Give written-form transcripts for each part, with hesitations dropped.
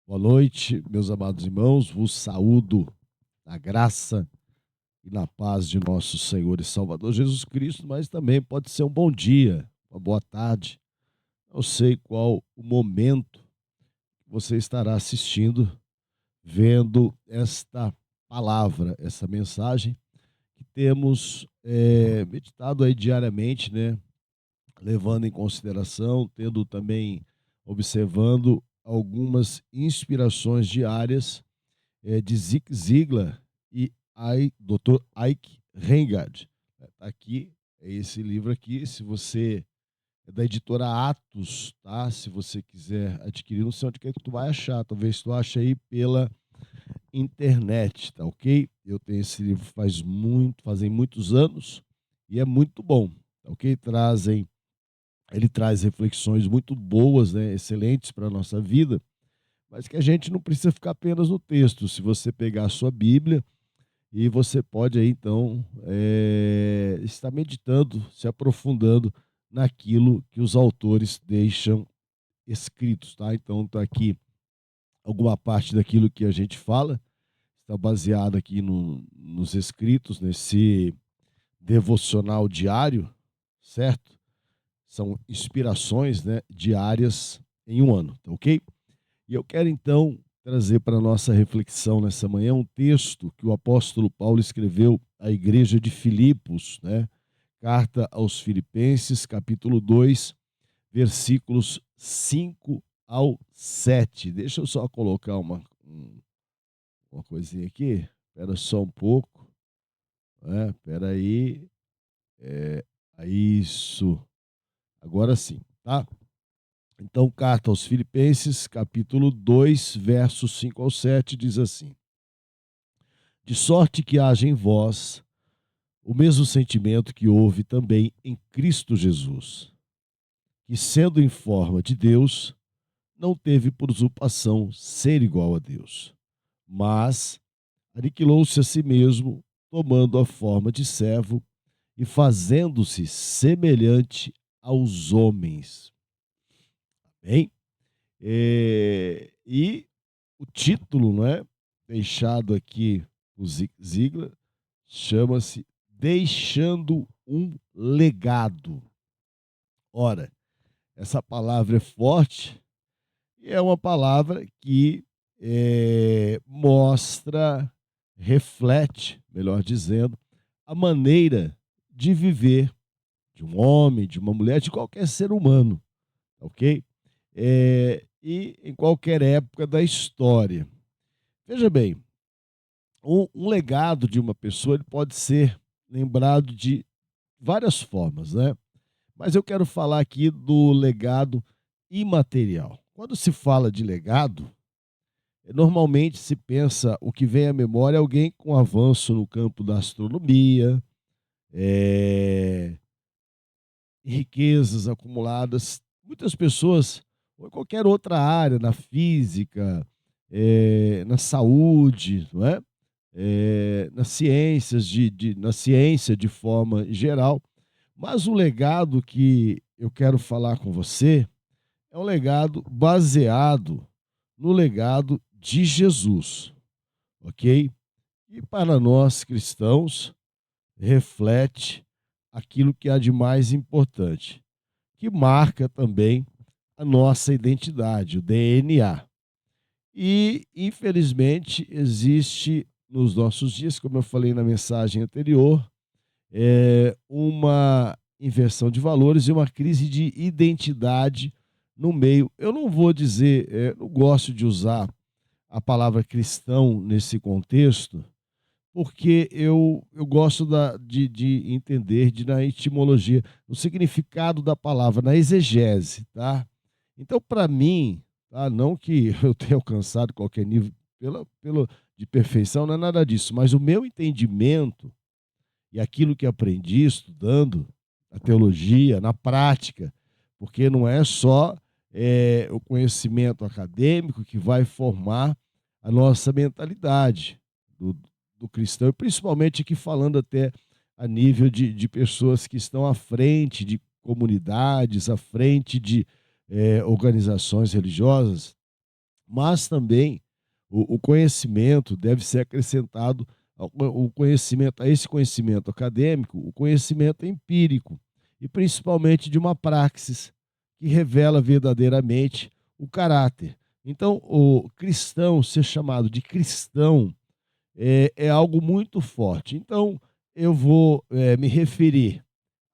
Boa noite, meus amados irmãos. Vos saúdo na graça e na paz de nosso Senhor e Salvador Jesus Cristo, mas também pode ser um bom dia, uma boa tarde. Não sei qual o momento que você estará assistindo, vendo esta palavra, essa mensagem que temos meditado aí diariamente, né? Levando em consideração, tendo também observando algumas inspirações diárias de Zig Ziglar e Dr. Ike Rengard. Tá aqui, é esse livro aqui. Se você é da editora Atos, tá? Se você quiser adquirir, não sei onde que tu vai achar. Talvez tu ache aí pela internet, tá ok? Eu tenho esse livro fazem muitos anos e é muito bom, tá ok? Ele traz reflexões muito boas, né? Excelentes para a nossa vida, mas que a gente não precisa ficar apenas no texto. Se você pegar a sua Bíblia, e você pode aí, então, estar meditando, se aprofundando naquilo que os autores deixam escritos, tá? Então, está aqui alguma parte daquilo que a gente fala, está baseado aqui nos escritos, nesse devocional diário, certo? São inspirações, né, diárias em um ano, tá ok? E eu quero então trazer para a nossa reflexão nessa manhã um texto que o apóstolo Paulo escreveu à igreja de Filipos, né? Carta aos Filipenses, capítulo 2, versículos 5 ao 7. Deixa eu só colocar uma coisinha aqui. Espera só um pouco. Espera aí. Isso. Agora sim, tá? Então, carta aos Filipenses, capítulo 2, versos 5 ao 7, diz assim: De sorte que haja em vós o mesmo sentimento que houve também em Cristo Jesus, que, sendo em forma de Deus, não teve por usurpação ser igual a Deus, mas aniquilou-se a si mesmo, tomando a forma de servo e fazendo-se semelhante aos homens. Bem, e o título, não é, deixado aqui por Zig Ziglar, chama-se Deixando um Legado. Ora, essa palavra é forte e é uma palavra que mostra, reflete, melhor dizendo, a maneira de viver de um homem, de uma mulher, de qualquer ser humano, ok? E em qualquer época da história. Veja bem, um legado de uma pessoa ele pode ser lembrado de várias formas, né? Mas eu quero falar aqui do legado imaterial. Quando se fala de legado, normalmente se pensa, o que vem à memória é alguém com avanço no campo da astronomia, riquezas acumuladas. Muitas pessoas, ou em qualquer outra área, na física, na saúde, não é? Nas ciências, na ciência de forma geral. Mas o legado que eu quero falar com você é um legado baseado no legado de Jesus, ok? E para nós cristãos, reflete aquilo que há de mais importante, que marca também a nossa identidade, o DNA. E, infelizmente, existe nos nossos dias, como eu falei na mensagem anterior, uma inversão de valores e uma crise de identidade no meio. Eu não vou dizer, não gosto de usar a palavra cristão nesse contexto, porque eu gosto de entender na etimologia, o significado da palavra, na exegese, tá? Então, para mim, tá? Não que eu tenha alcançado qualquer nível de perfeição, não é nada disso, mas o meu entendimento e aquilo que aprendi estudando a teologia, na prática, porque não é só o conhecimento acadêmico que vai formar a nossa mentalidade do cristão, e principalmente aqui falando até a nível de pessoas que estão à frente de comunidades, à frente de organizações religiosas. mas também o conhecimento deve ser acrescentado o conhecimento, a esse conhecimento acadêmico, o conhecimento empírico, e principalmente de uma praxis que revela verdadeiramente o caráter. Então, o cristão, ser chamado de cristão, é algo muito forte. Então, eu vou me referir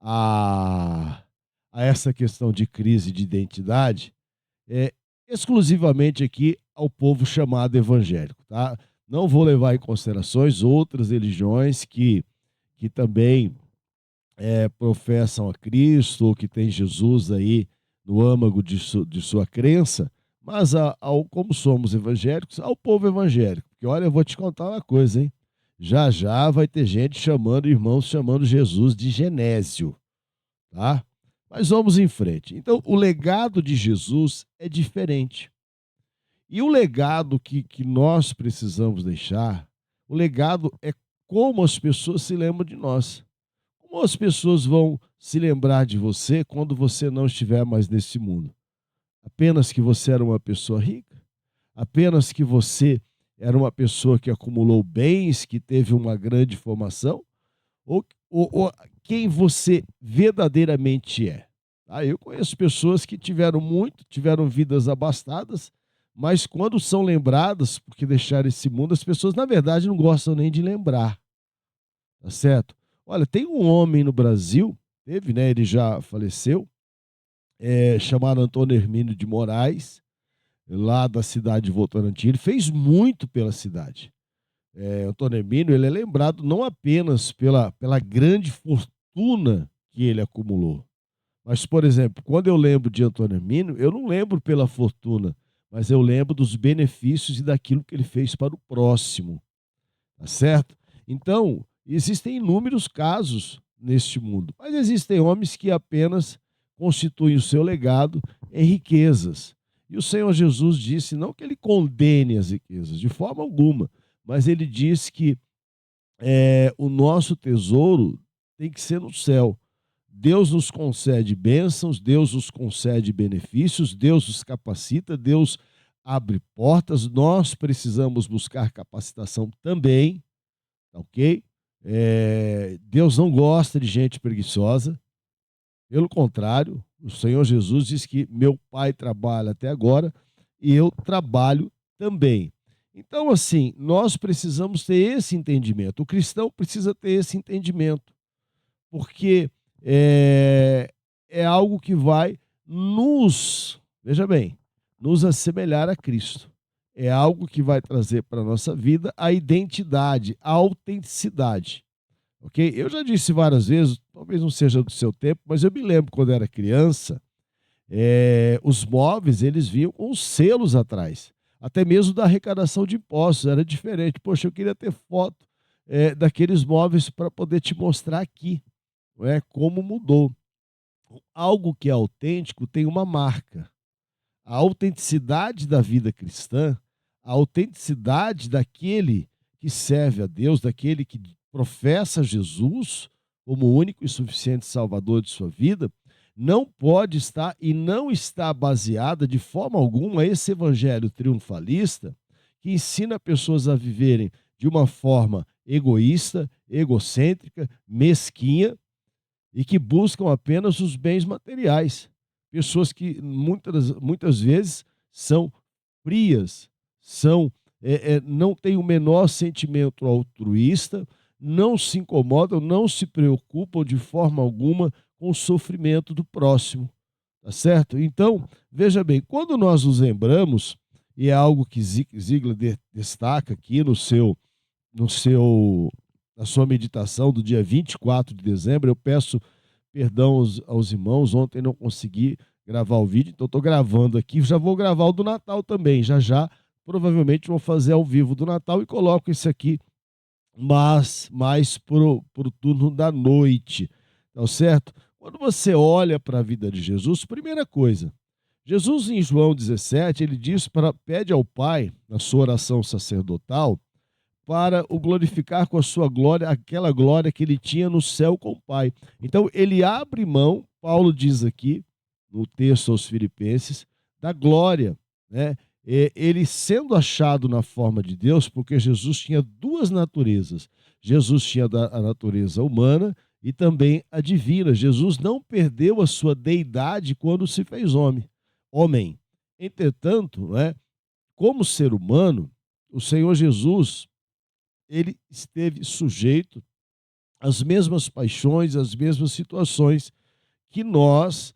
a, a essa questão de crise de identidade é, exclusivamente aqui ao povo chamado evangélico, tá? Não vou levar em considerações outras religiões que também professam a Cristo, ou que tem Jesus aí no âmago de sua crença, mas como somos evangélicos, ao povo evangélico. Porque olha, eu vou te contar uma coisa, hein? Já já vai ter gente chamando, irmãos, chamando Jesus de Genésio, tá? Mas vamos em frente. Então, o legado de Jesus é diferente. E o legado que nós precisamos deixar, o legado é como as pessoas se lembram de nós. Como as pessoas vão se lembrar de você quando você não estiver mais nesse mundo? Apenas que você era uma pessoa rica? Apenas que você era uma pessoa que acumulou bens, que teve uma grande formação? Ou quem você verdadeiramente é? Tá? Eu conheço pessoas que tiveram muito, tiveram vidas abastadas, mas quando são lembradas, porque deixaram esse mundo, as pessoas, na verdade, não gostam nem de lembrar. Tá certo? Olha, tem um homem no Brasil, teve, né? Ele já faleceu, chamado Antônio Hermínio de Moraes, lá da cidade de Votorantim. Ele fez muito pela cidade. Antônio Hermínio, ele é lembrado não apenas pela grande fortuna que ele acumulou, mas, por exemplo, quando eu lembro de Antônio Hermínio, eu não lembro pela fortuna, mas eu lembro dos benefícios e daquilo que ele fez para o próximo, tá certo? Então, existem inúmeros casos neste mundo, mas existem homens que apenas constituem o seu legado em riquezas. E o Senhor Jesus disse, não que ele condene as riquezas, de forma alguma, mas ele diz que o nosso tesouro tem que ser no céu. Deus nos concede bênçãos, Deus nos concede benefícios, Deus nos capacita, Deus abre portas, nós precisamos buscar capacitação também, tá ok? Deus não gosta de gente preguiçosa, pelo contrário, o Senhor Jesus diz que meu Pai trabalha até agora e eu trabalho também. Então, assim, nós precisamos ter esse entendimento. O cristão precisa ter esse entendimento, porque é algo que vai veja bem, nos assemelhar a Cristo. É algo que vai trazer para a nossa vida a identidade, a autenticidade. Ok? Eu já disse várias vezes, talvez não seja do seu tempo, mas eu me lembro quando era criança, os móveis, eles vinham com os selos atrás. Até mesmo da arrecadação de impostos, era diferente. Poxa, eu queria ter foto daqueles móveis para poder te mostrar aqui, não é, como mudou. Algo que é autêntico tem uma marca. A autenticidade da vida cristã, a autenticidade daquele que serve a Deus, daquele que professa Jesus como o único e suficiente Salvador de sua vida, não pode estar e não está baseada de forma alguma esse evangelho triunfalista que ensina pessoas a viverem de uma forma egoísta, egocêntrica, mesquinha e que buscam apenas os bens materiais. Pessoas que muitas vezes são frias, não têm o menor sentimento altruísta, não se incomodam, não se preocupam de forma alguma com o sofrimento do próximo, tá certo? Então, veja bem, quando nós nos lembramos, e é algo que Ziegler destaca aqui no seu, na sua meditação do dia 24 de dezembro, eu peço perdão aos irmãos, ontem não consegui gravar o vídeo, então estou gravando aqui, já vou gravar o do Natal também, já já, provavelmente vou fazer ao vivo do Natal e coloco esse aqui, mas mais pro turno da noite, tá certo? Quando você olha para a vida de Jesus, primeira coisa, Jesus em João 17, ele pede ao Pai, na sua oração sacerdotal, para o glorificar com a sua glória, aquela glória que ele tinha no céu com o Pai. Então, ele abre mão, Paulo diz aqui, no texto aos Filipenses, da glória, né? ele sendo achado na forma de Deus, porque Jesus tinha duas naturezas. Jesus tinha a natureza humana e também a divina. Jesus não perdeu a sua deidade quando se fez homem. Entretanto, né, como ser humano, o Senhor Jesus, ele esteve sujeito às mesmas paixões, às mesmas situações que nós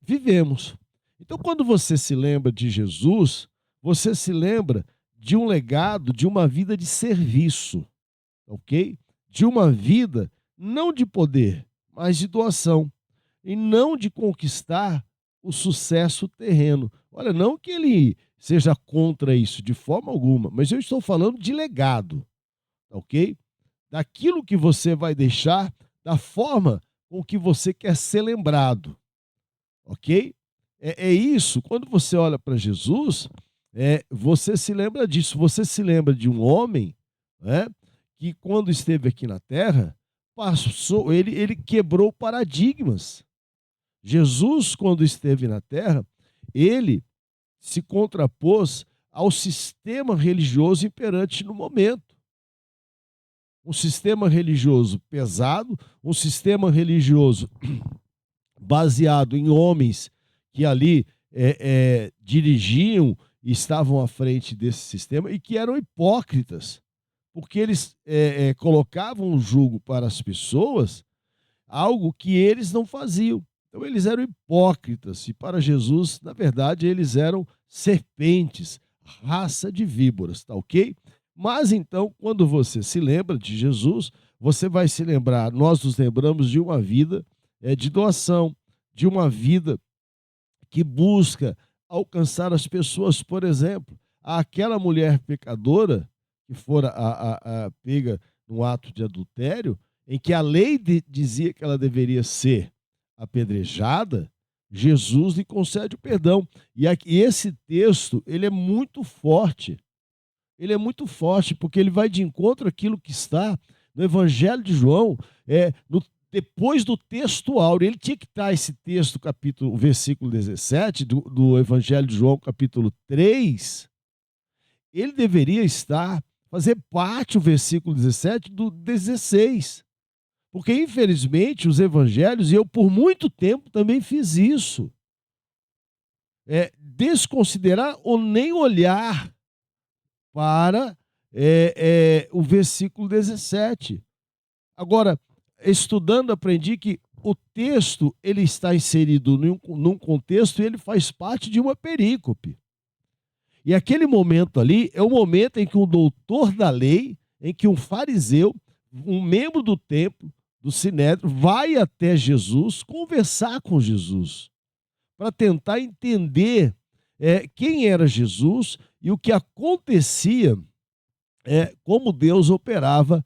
vivemos. Então, quando você se lembra de Jesus, você se lembra de um legado, de uma vida de serviço, ok? De uma vida não de poder, mas de doação, e não de conquistar o sucesso terreno. Olha, não que ele seja contra isso de forma alguma, mas eu estou falando de legado, ok? Daquilo que você vai deixar, da forma com que você quer ser lembrado, ok? É isso, quando você olha para Jesus, você se lembra disso, você se lembra de um homem, né, que quando esteve aqui na terra, ele quebrou paradigmas. Jesus, quando esteve na terra, ele se contrapôs ao sistema religioso imperante no momento. Um sistema religioso pesado, um sistema religioso baseado em homens que ali dirigiam e estavam à frente desse sistema e que eram hipócritas, porque eles colocavam um jugo para as pessoas, algo que eles não faziam. Então eles eram hipócritas e para Jesus, na verdade, eles eram serpentes, raça de víboras, tá ok? Mas então, quando você se lembra de Jesus, você vai se lembrar, nós nos lembramos de uma vida de doação, de uma vida que busca alcançar as pessoas. Por exemplo, aquela mulher pecadora que fora pega no ato de adultério, em que a lei dizia que ela deveria ser apedrejada, Jesus lhe concede o perdão. E esse texto, ele é muito forte. Ele é muito forte, porque ele vai de encontro àquilo que está no Evangelho de João, depois do texto áureo. Ele tinha que estar esse texto, capítulo, versículo 17, do Evangelho de João, capítulo 3, ele deveria fazer parte, o versículo 17, do 16. Porque, infelizmente, os evangelhos, e eu por muito tempo também fiz isso, desconsiderar ou nem olhar para o versículo 17. Agora, estudando, aprendi que o texto ele está inserido num contexto e ele faz parte de uma perícope. E aquele momento ali é o momento em que um doutor da lei, em que um fariseu, um membro do templo, do Sinédrio, vai até Jesus, conversar com Jesus, para tentar entender quem era Jesus e o que acontecia, como Deus operava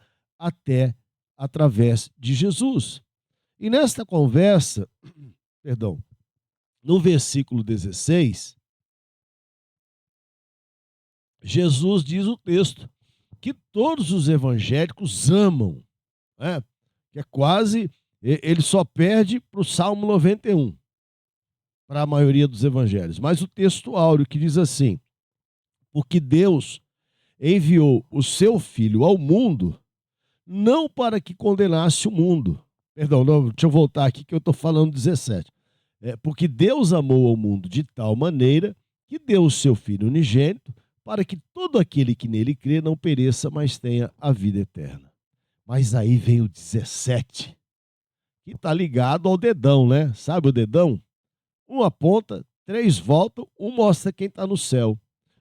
através de Jesus. E nesta conversa, no versículo 16, Jesus diz o texto que todos os evangélicos amam, que é quase, ele só perde para o Salmo 91, para a maioria dos evangelhos. Mas o texto áureo que diz assim: porque Deus enviou o seu Filho ao mundo, não para que condenasse o mundo. Deixa eu voltar aqui que eu estou falando 17. Porque Deus amou ao mundo de tal maneira que deu o seu Filho unigênito, para que todo aquele que nele crê não pereça, mas tenha a vida eterna. Mas aí vem o 17, que está ligado ao dedão, né? Sabe o dedão? Um aponta, 3 voltam, um mostra quem está no céu.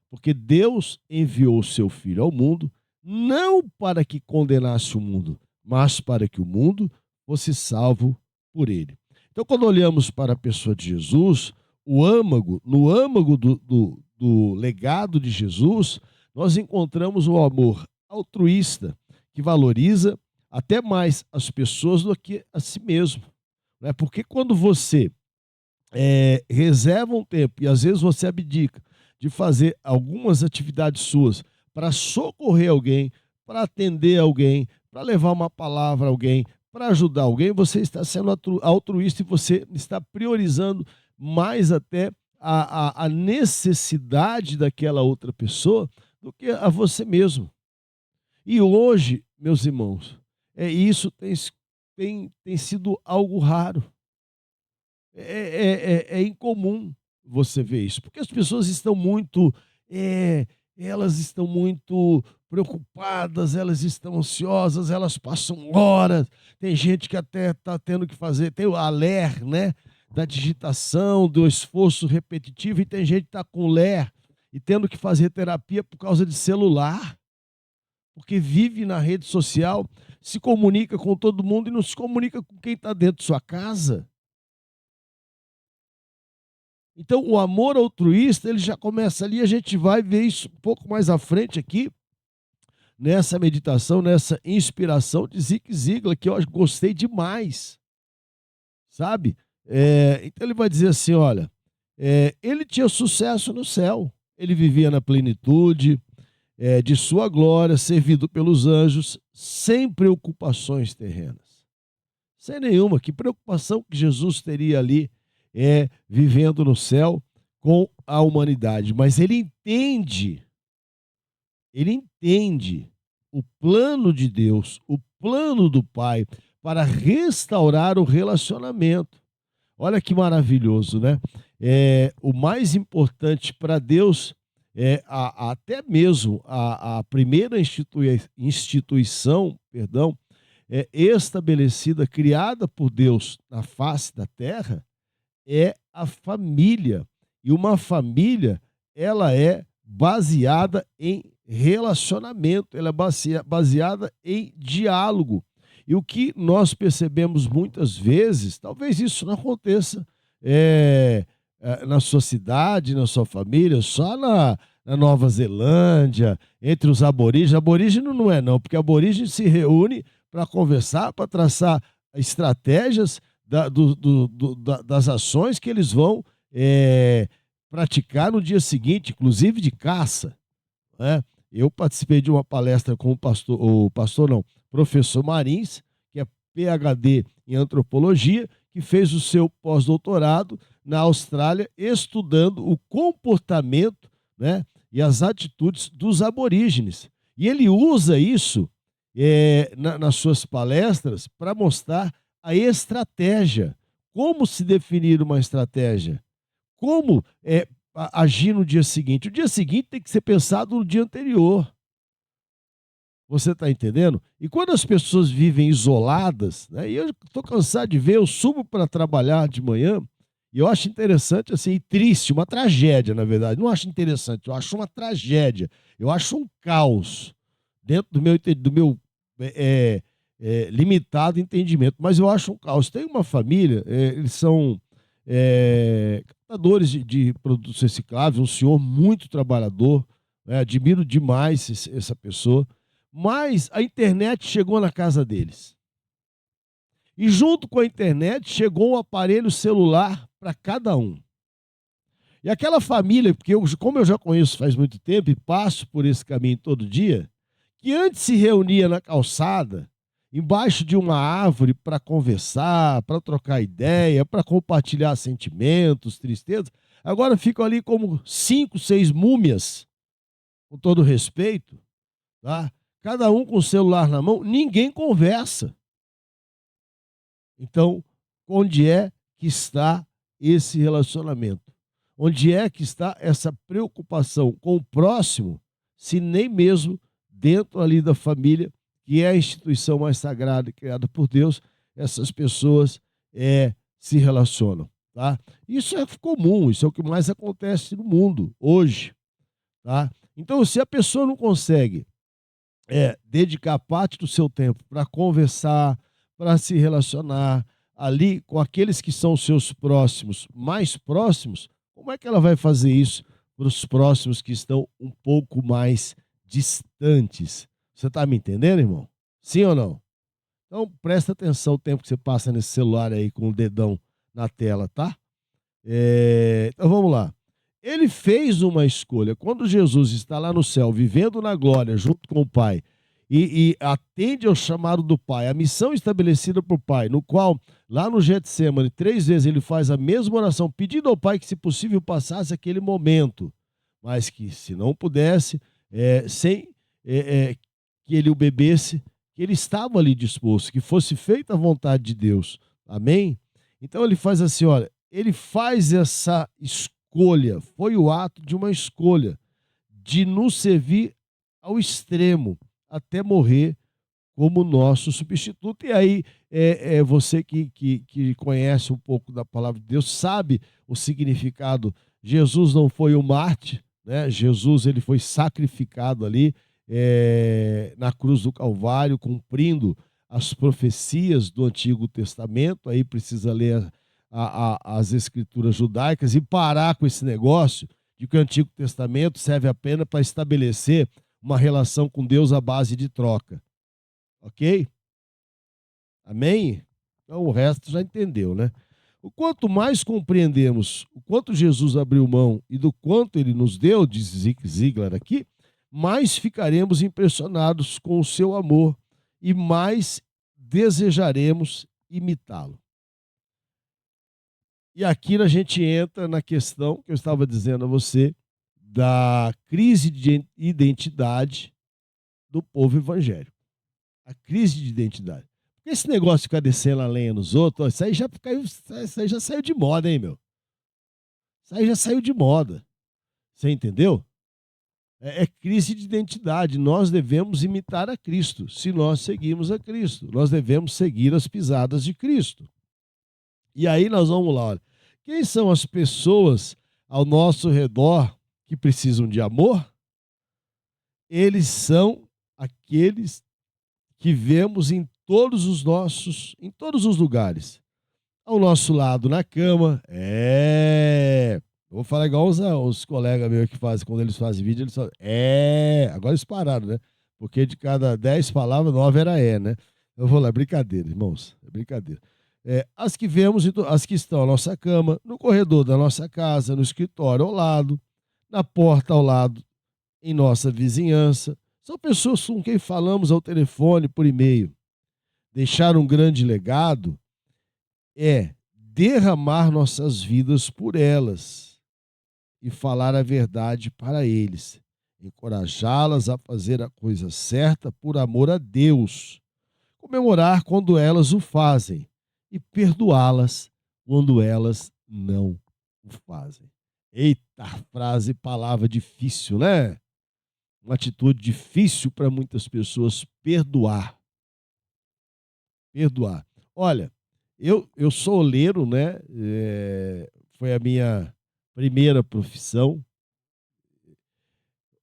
Porque Deus enviou o seu Filho ao mundo, não para que condenasse o mundo, mas para que o mundo fosse salvo por ele. Então, quando olhamos para a pessoa de Jesus, no âmago do legado de Jesus, nós encontramos o amor altruísta, que valoriza até mais as pessoas do que a si mesmo. Porque quando você reserva um tempo, e às vezes você abdica de fazer algumas atividades suas para socorrer alguém, para atender alguém, para levar uma palavra a alguém, para ajudar alguém, você está sendo altruísta e você está priorizando mais até a necessidade daquela outra pessoa do que a você mesmo. E hoje, meus irmãos, isso tem sido algo raro. É incomum você ver isso, porque as pessoas estão muito, eh, elas estão muito preocupadas, elas estão ansiosas, elas passam horas. Tem gente que até está tendo que fazer, tem o aler, né, da digitação, do esforço repetitivo, e tem gente que está com ler e tendo que fazer terapia por causa de celular, porque vive na rede social, se comunica com todo mundo e não se comunica com quem está dentro de sua casa. Então, o amor altruísta, ele já começa ali, a gente vai ver isso um pouco mais à frente aqui, nessa meditação, nessa inspiração de Zig Ziglar, que eu gostei demais, sabe? Então, ele vai dizer assim: olha, ele tinha sucesso no céu, ele vivia na plenitude de sua glória, servido pelos anjos, sem preocupações terrenas. Sem nenhuma. Que preocupação que Jesus teria ali vivendo no céu com a humanidade. Mas ele entende o plano de Deus, o plano do Pai para restaurar o relacionamento. Olha que maravilhoso, né? O mais importante para Deus até mesmo a primeira instituição, perdão, estabelecida, criada por Deus na face da terra, é a família. E uma família, ela é baseada em relacionamento, ela é baseada em diálogo. E o que nós percebemos muitas vezes, talvez isso não aconteça na sua cidade, na sua família, só na Nova Zelândia, entre os aborígenes. Aborígene não é não, porque aborígene se reúne para conversar, para traçar estratégias das ações que eles vão praticar no dia seguinte, inclusive de caça, né? Eu participei de uma palestra com professor Marins, que é PhD em antropologia, que fez o seu pós-doutorado na Austrália, estudando o comportamento, né, e as atitudes dos aborígenes. E ele usa isso nas suas palestras para mostrar a estratégia. Como se definir uma estratégia? Como agir no dia seguinte? O dia seguinte tem que ser pensado no dia anterior. Você está entendendo? E quando as pessoas vivem isoladas, né, e eu estou cansado de ver, eu subo para trabalhar de manhã, e eu acho interessante, assim, e triste, uma tragédia, na verdade. Não acho interessante, eu acho uma tragédia. Eu acho um caos dentro do meu limitado entendimento. Mas eu acho um caos. Tem uma família, eles são catadores de produtos recicláveis, um senhor muito trabalhador, admiro demais essa pessoa. Mas a internet chegou na casa deles. E junto com a internet chegou um aparelho celular para cada um. E aquela família, porque como eu já conheço faz muito tempo e passo por esse caminho todo dia, que antes se reunia na calçada, embaixo de uma árvore para conversar, para trocar ideia, para compartilhar sentimentos, tristezas, agora ficam ali como 5, 6 múmias, com todo respeito, tá? Cada um com o celular na mão, ninguém conversa. Então, onde é que está esse relacionamento? Onde é que está essa preocupação com o próximo, se nem mesmo dentro ali da família, que é a instituição mais sagrada criada por Deus, essas pessoas se relacionam, tá? Isso é comum, isso é o que mais acontece no mundo hoje, tá? Então, se a pessoa não consegue dedicar parte do seu tempo para conversar, para se relacionar ali com aqueles que são seus próximos, mais próximos, como é que ela vai fazer isso para os próximos que estão um pouco mais distantes? Você está me entendendo, irmão? Sim ou não? Então, presta atenção o tempo que você passa nesse celular aí com o dedão na tela, tá? Então, vamos lá. Ele fez uma escolha. Quando Jesus está lá no céu, vivendo na glória, junto com o Pai, e atende ao chamado do Pai, a missão estabelecida por Pai, no qual, lá no Getsemane, 3 vezes ele faz a mesma oração, pedindo ao Pai que, se possível, passasse aquele momento, mas que, se não pudesse, sem que ele o bebesse, que ele estava ali disposto, que fosse feita a vontade de Deus. Amém? Então ele faz assim, olha, ele faz essa escolha, foi o ato de uma escolha, de nos servir ao extremo, até morrer como nosso substituto. E aí, você que conhece um pouco da palavra de Deus, sabe o significado. Jesus não foi um mártir, né? Jesus, ele foi sacrificado ali na cruz do Calvário, cumprindo as profecias do Antigo Testamento. Aí precisa ler as escrituras judaicas e parar com esse negócio de que o Antigo Testamento serve apenas para estabelecer uma relação com Deus à base de troca. Ok? Amém? Então o resto já entendeu, né? O quanto mais compreendemos o quanto Jesus abriu mão e do quanto ele nos deu, diz Zig Ziglar aqui, mais ficaremos impressionados com o seu amor e mais desejaremos imitá-lo. E aqui a gente entra na questão que eu estava dizendo a você, da crise de identidade do povo evangélico. A crise de identidade. Porque esse negócio de ficar descendo a lenha nos outros, isso aí já saiu de moda, hein, meu? Isso aí já saiu de moda. Você entendeu? É crise de identidade. Nós devemos imitar a Cristo. Se nós seguirmos a Cristo, nós devemos seguir as pisadas de Cristo. E aí nós vamos lá, olha. Quem são as pessoas ao nosso redor que precisam de amor? Eles são aqueles que vemos em todos os lugares. Ao nosso lado na cama, eu vou falar igual os colegas meus que fazem, quando eles fazem vídeo, eles falam, agora eles pararam, né? Porque de cada 10 palavras, 9 era né? Eu vou lá, brincadeira, irmãos, é brincadeira. As que vemos, as que estão à nossa cama, no corredor da nossa casa, no escritório ao lado, na porta ao lado, em nossa vizinhança, são pessoas com quem falamos ao telefone, por e-mail. Deixar um grande legado é derramar nossas vidas por elas e falar a verdade para eles, encorajá-las a fazer a coisa certa por amor a Deus, comemorar quando elas o fazem e perdoá-las quando elas não o fazem. Eita, frase, palavra difícil, né? Uma atitude difícil para muitas pessoas, perdoar. Perdoar. Olha, eu sou oleiro, né? Foi a minha primeira profissão,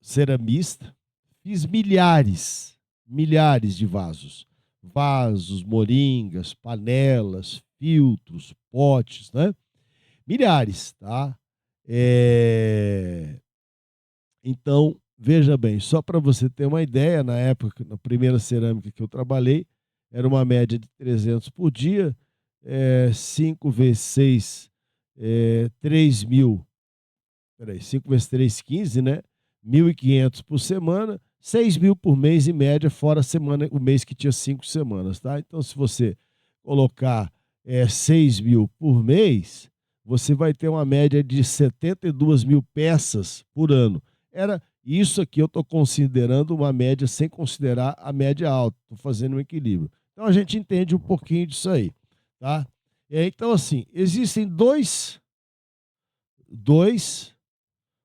ceramista. Fiz milhares de vasos. Vasos, moringas, panelas, filtros, potes, né? Milhares, tá? Então, veja bem, só para você ter uma ideia, na época, na primeira cerâmica que eu trabalhei, era uma média de 300 por dia, 5 vezes 6, 3 mil, 5 vezes 3, 15, né? 1.500 por semana, 6 mil por mês em média, fora a semana, o mês que tinha 5 semanas, tá? Então, se você colocar 6 mil por mês, você vai ter uma média de 72 mil peças por ano. Era isso aqui, eu estou considerando uma média sem considerar a média alta, estou fazendo um equilíbrio. Então, a gente entende um pouquinho disso aí, tá? Então, assim, existem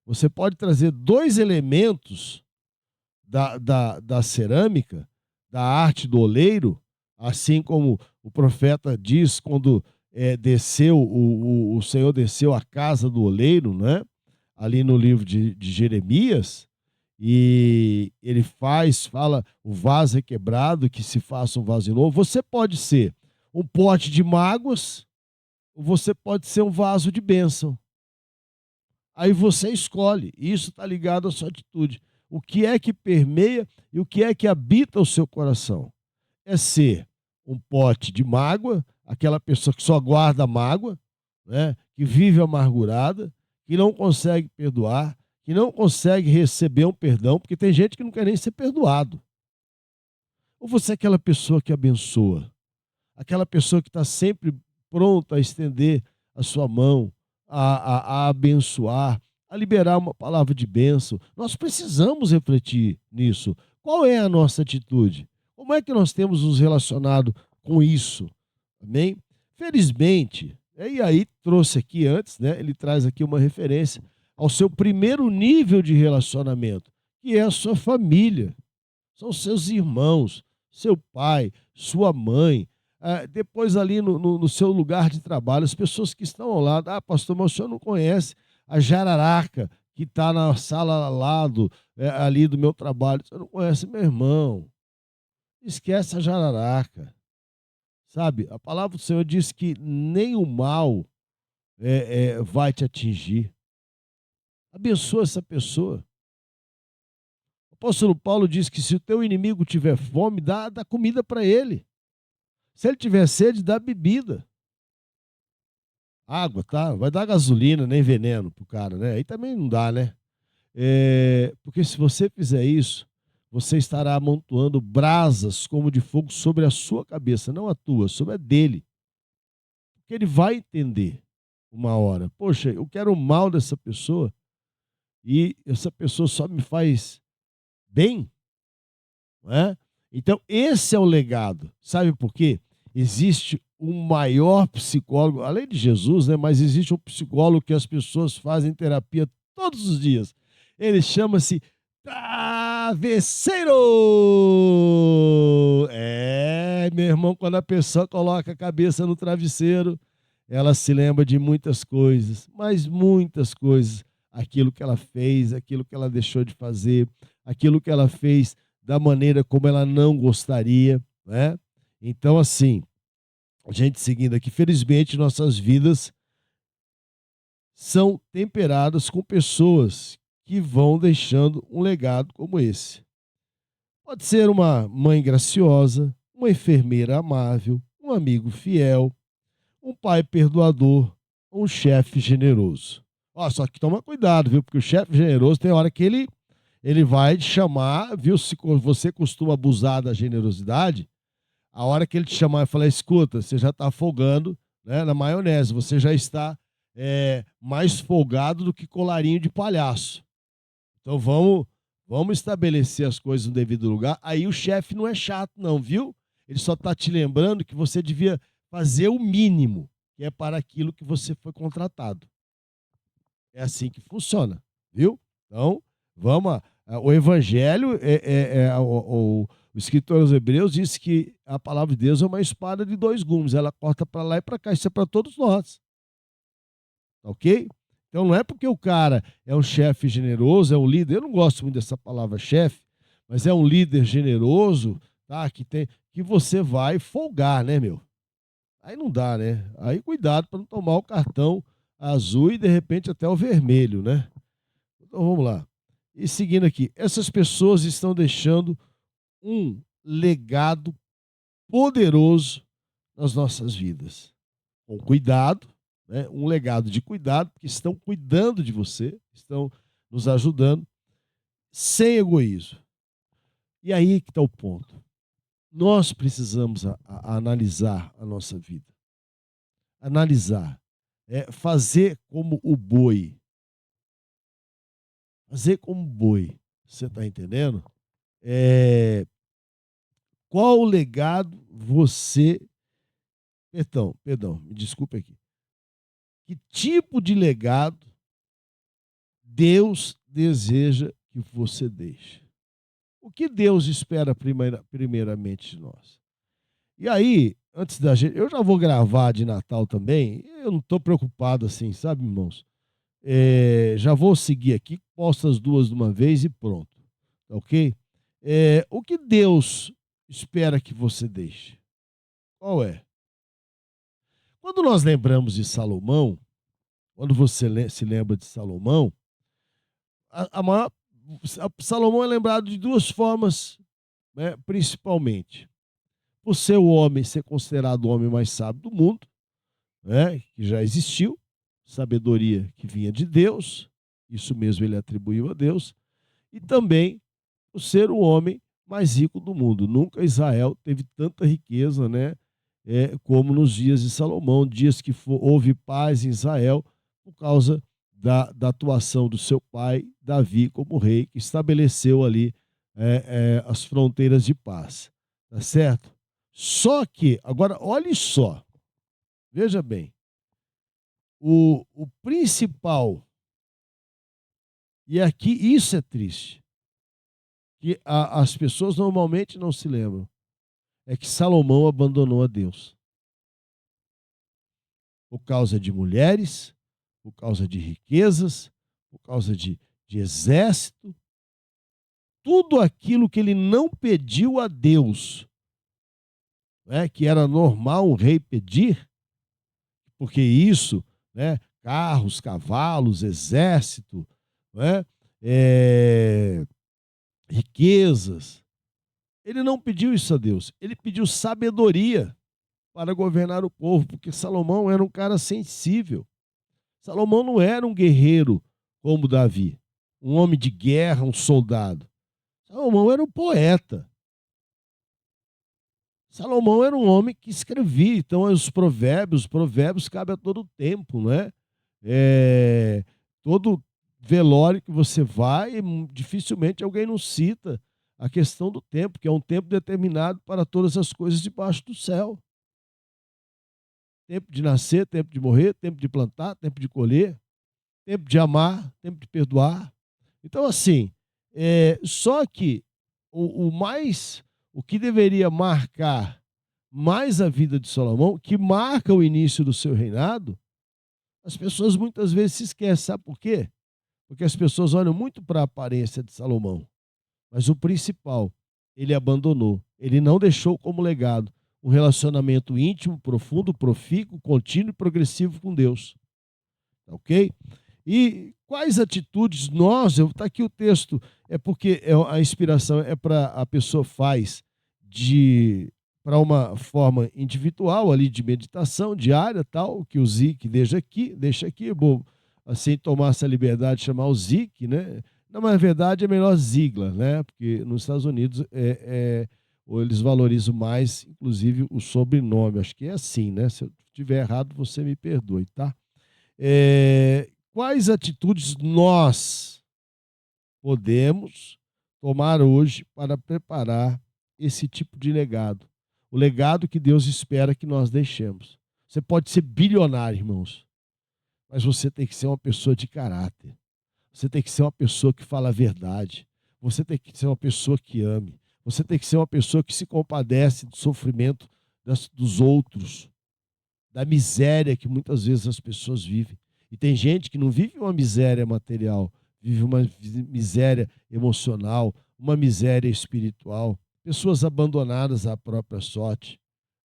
você pode trazer 2 elementos da cerâmica, da arte do oleiro, assim como o profeta diz quando desceu, o Senhor desceu à casa do oleiro, né? Ali no livro de Jeremias, e ele fala, o vaso é quebrado, que se faça um vaso novo. Você pode ser um pote de mágoas, ou você pode ser um vaso de bênção. Aí você escolhe, isso está ligado à sua atitude. O que é que permeia e o que é que habita o seu coração? É ser um pote de mágoa, aquela pessoa que só guarda mágoa, né? Que vive amargurada, que não consegue perdoar, que não consegue receber um perdão, porque tem gente que não quer nem ser perdoado. Ou você é aquela pessoa que abençoa? Aquela pessoa que está sempre pronta a estender a sua mão, a abençoar, a liberar uma palavra de bênção. Nós precisamos refletir nisso. Qual é a nossa atitude? Como é que nós temos nos relacionado com isso? Amém? Felizmente, e aí trouxe aqui antes, né? Ele traz aqui uma referência ao seu primeiro nível de relacionamento, que é a sua família. São seus irmãos, seu pai, sua mãe, depois ali no seu lugar de trabalho, as pessoas que estão ao lado. Ah, pastor, mas o senhor não conhece a jararaca que está na sala ao lado, ali do meu trabalho. O senhor não conhece meu irmão. Esquece a jararaca, sabe? A palavra do Senhor diz que nem o mal vai te atingir. Abençoa essa pessoa. O apóstolo Paulo diz que se o teu inimigo tiver fome, dá comida para ele. Se ele tiver sede, dá bebida. Água, tá? Vai dar gasolina, nem veneno pro cara, né? Aí também não dá, né? Porque se você fizer isso, você estará amontoando brasas como de fogo sobre a sua cabeça, não a tua, sobre a dele. Porque ele vai entender uma hora. Poxa, eu quero o mal dessa pessoa e essa pessoa só me faz bem, não é? Então, esse é o legado. Sabe por quê? Existe um maior psicólogo, além de Jesus, né? Mas existe um psicólogo que as pessoas fazem terapia todos os dias. Ele chama-se travesseiro. Meu irmão, quando a pessoa coloca a cabeça no travesseiro, ela se lembra de muitas coisas, mas muitas coisas. Aquilo que ela fez, aquilo que ela deixou de fazer, aquilo que ela fez da maneira como ela não gostaria, né? Então, assim, a gente seguindo aqui, felizmente nossas vidas são temperadas com pessoas que vão deixando um legado como esse. Pode ser uma mãe graciosa, uma enfermeira amável, um amigo fiel, um pai perdoador, um chefe generoso. Ó, só que toma cuidado, viu? Porque o chefe generoso tem hora que ele vai te chamar, viu? Se você costuma abusar da generosidade, a hora que ele te chamar e falar, escuta, você já está folgando, né, na maionese, você já está mais folgado do que colarinho de palhaço. Então vamos estabelecer as coisas no devido lugar. Aí o chefe não é chato não, viu? Ele só está te lembrando que você devia fazer o mínimo, que é para aquilo que você foi contratado. É assim que funciona, viu? Então, vamos. O Evangelho, o escritor aos Hebreus disse que a palavra de Deus é uma espada de dois gumes. Ela corta para lá e para cá. Isso é para todos nós. Ok? Então, não é porque o cara é um chefe generoso, é um líder. Eu não gosto muito dessa palavra chefe, mas é um líder generoso, tá? Que você vai folgar, né, meu? Aí não dá, né? Aí cuidado para não tomar o cartão azul e de repente até o vermelho, né? Então vamos lá. E seguindo aqui, essas pessoas estão deixando um legado poderoso nas nossas vidas. Com cuidado, né? Um legado de cuidado, que estão cuidando de você, estão nos ajudando, sem egoísmo. E aí que está o ponto. Nós precisamos a analisar a nossa vida. Analisar. Fazer como o boi. Fazer como boi. Você está entendendo? Qual o legado você. Perdão, me desculpe aqui. Que tipo de legado Deus deseja que você deixe? O que Deus espera primeiramente de nós? E aí, antes da gente. Eu já vou gravar de Natal também. Eu não estou preocupado assim, sabe, irmãos? Já vou seguir aqui, posto as duas de uma vez e pronto. Tá ok? O que Deus espera que você deixe? Qual é? Quando nós lembramos de Salomão, quando você se lembra de Salomão, Salomão é lembrado de duas formas, né, principalmente. Por ser o homem, ser considerado o homem mais sábio do mundo, né, que já existiu, sabedoria que vinha de Deus, isso mesmo ele atribuiu a Deus, e também por ser o homem mais rico do mundo. Nunca Israel teve tanta riqueza, né, como nos dias de Salomão, dias que houve paz em Israel por causa da atuação do seu pai, Davi, como rei, que estabeleceu ali as fronteiras de paz. Tá certo? Só que, agora, olhe só, veja bem, o principal, e aqui isso é triste, que as pessoas normalmente não se lembram, é que Salomão abandonou a Deus. Por causa de mulheres, por causa de riquezas, por causa de exército, tudo aquilo que ele não pediu a Deus, né, que era normal um rei pedir, porque isso, né, carros, cavalos, exército, né, riquezas, ele não pediu isso a Deus, ele pediu sabedoria para governar o povo, porque Salomão era um cara sensível. Salomão não era um guerreiro como Davi, um homem de guerra, um soldado. Salomão era um poeta. Salomão era um homem que escrevia, então os provérbios cabem a todo tempo, né? Todo velório que você vai, dificilmente alguém não cita a questão do tempo, que é um tempo determinado para todas as coisas debaixo do céu. Tempo de nascer, tempo de morrer, tempo de plantar, tempo de colher, tempo de amar, tempo de perdoar. Então, assim, só que o que deveria marcar mais a vida de Salomão, que marca o início do seu reinado, as pessoas muitas vezes se esquecem. Sabe por quê? Porque as pessoas olham muito para a aparência de Salomão. Mas o principal, ele abandonou. Ele não deixou como legado um relacionamento íntimo, profundo, profícuo, contínuo e progressivo com Deus. Ok? E quais atitudes está aqui o texto, é porque a inspiração é para a pessoa faz para uma forma individual ali de meditação diária, tal, que o Zik deixa aqui, vou assim tomar essa liberdade de chamar o Zik, né? Na verdade é melhor Ziglar, né? Porque nos Estados Unidos eles valorizam mais, inclusive, o sobrenome. Acho que é assim, né? Se eu estiver errado, você me perdoe, tá? Quais atitudes nós podemos tomar hoje para preparar esse tipo de legado? O legado que Deus espera que nós deixemos. Você pode ser bilionário, irmãos, mas você tem que ser uma pessoa de caráter. Você tem que ser uma pessoa que fala a verdade. Você tem que ser uma pessoa que ame. Você tem que ser uma pessoa que se compadece do sofrimento dos outros, da miséria que muitas vezes as pessoas vivem. E tem gente que não vive uma miséria material, vive uma miséria emocional, uma miséria espiritual, pessoas abandonadas à própria sorte.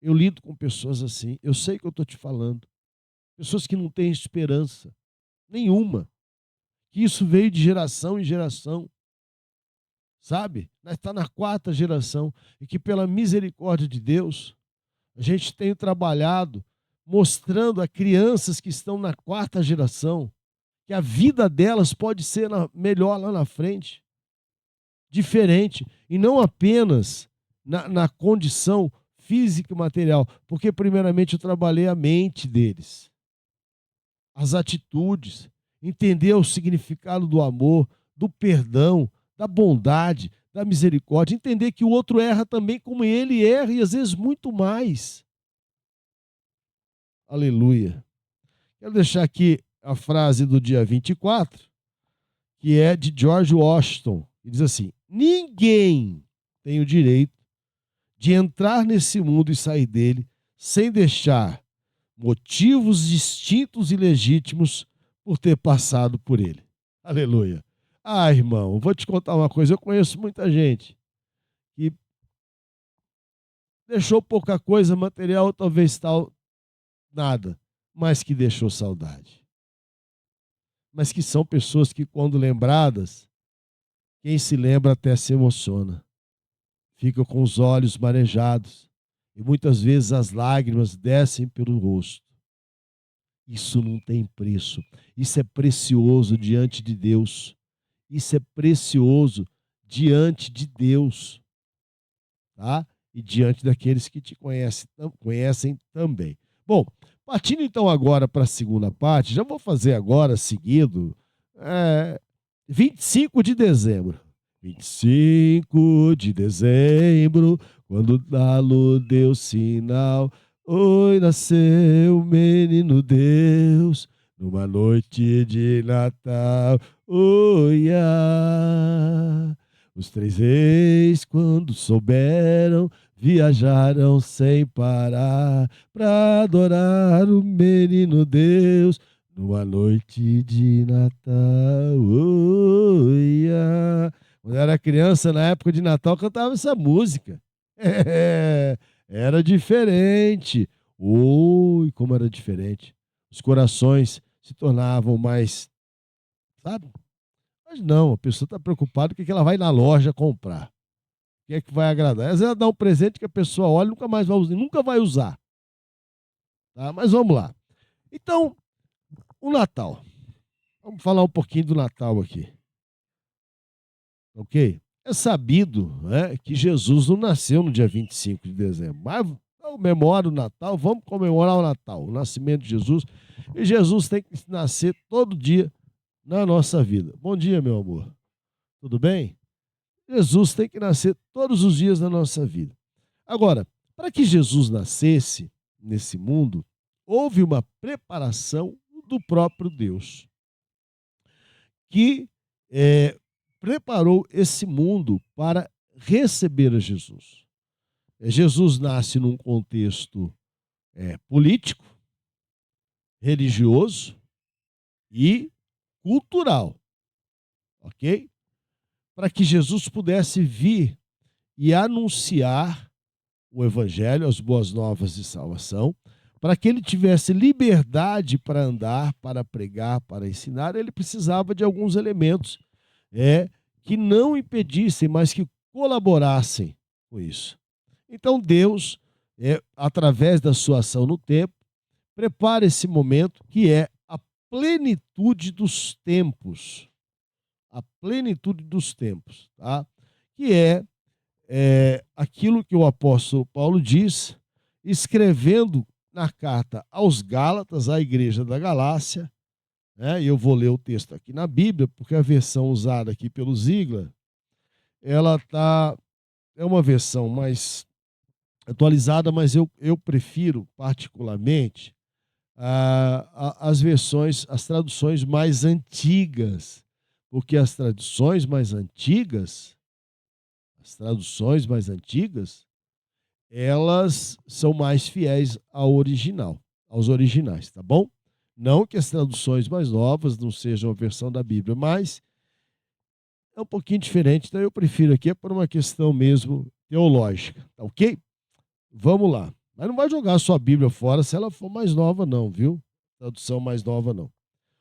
Eu lido com pessoas assim, eu sei que eu estou te falando. Pessoas que não têm esperança nenhuma, que isso veio de geração em geração, sabe? Nós estamos na 4ª geração e que pela misericórdia de Deus, a gente tem trabalhado mostrando a crianças que estão na 4ª geração que a vida delas pode ser melhor lá na frente, diferente, e não apenas na condição física e material, porque primeiramente eu trabalhei a mente deles, as atitudes, entender o significado do amor, do perdão, da bondade, da misericórdia, entender que o outro erra também como ele erra e às vezes muito mais. Aleluia. Quero deixar aqui a frase do dia 24, que é de George Washington, que diz assim: ninguém tem o direito de entrar nesse mundo e sair dele sem deixar motivos distintos e legítimos por ter passado por ele. Aleluia. Ah, irmão, vou te contar uma coisa. Eu conheço muita gente que deixou pouca coisa material, talvez tal, nada, mas que deixou saudade. Mas que são pessoas que, quando lembradas, quem se lembra até se emociona. Fica com os olhos marejados e muitas vezes as lágrimas descem pelo rosto. Isso não tem preço. Isso é precioso diante de Deus. Isso é precioso diante de Deus. tá? E diante daqueles que te conhecem também. Bom, partindo então agora para a segunda parte, já vou fazer agora, seguido, 25 de dezembro. 25 de dezembro, quando da lua deu sinal, oi, nasceu o menino Deus, numa noite de Natal, oi, os três reis, quando souberam, viajaram sem parar para adorar o menino Deus numa noite de Natal. Oi, quando eu era criança, na época de Natal, eu cantava essa música. Era diferente. Oi, como era diferente. Os corações se tornavam mais, sabe? Mas não, a pessoa está preocupada com o que ela vai na loja comprar. O que é que vai agradar? Às vezes ela dá um presente que a pessoa olha e nunca mais vai usar, nunca vai usar. Tá? Mas vamos lá. Então, o Natal. Vamos falar um pouquinho do Natal aqui. Ok? É sabido, né, que Jesus não nasceu no dia 25 de dezembro. Mas comemora o Natal, vamos comemorar o Natal, o nascimento de Jesus. E Jesus tem que nascer todo dia na nossa vida. Bom dia, meu amor. Tudo bem? Jesus tem que nascer todos os dias da nossa vida. Agora, para que Jesus nascesse nesse mundo, houve uma preparação do próprio Deus, que preparou esse mundo para receber a Jesus. Jesus nasce num contexto político, religioso e cultural, ok? Para que Jesus pudesse vir e anunciar o Evangelho, as boas novas de salvação, para que ele tivesse liberdade para andar, para pregar, para ensinar, ele precisava de alguns elementos que não impedissem, mas que colaborassem com isso. Então Deus, através da sua ação no tempo, prepara esse momento que é a plenitude dos tempos. A plenitude dos tempos, tá? Que é aquilo que o apóstolo Paulo diz, escrevendo na carta aos Gálatas, à igreja da Galácia, né? E eu vou ler o texto aqui na Bíblia, porque a versão usada aqui pelo Ziglar, ela é uma versão mais atualizada, mas eu prefiro particularmente as versões, as traduções mais antigas, porque as traduções mais antigas, elas são mais fiéis ao original, aos originais, tá bom? Não que as traduções mais novas não sejam a versão da Bíblia, mas é um pouquinho diferente, então eu prefiro aqui por uma questão mesmo teológica, tá ok? Vamos lá. Mas não vai jogar a sua Bíblia fora se ela for mais nova não, viu? Tradução mais nova não.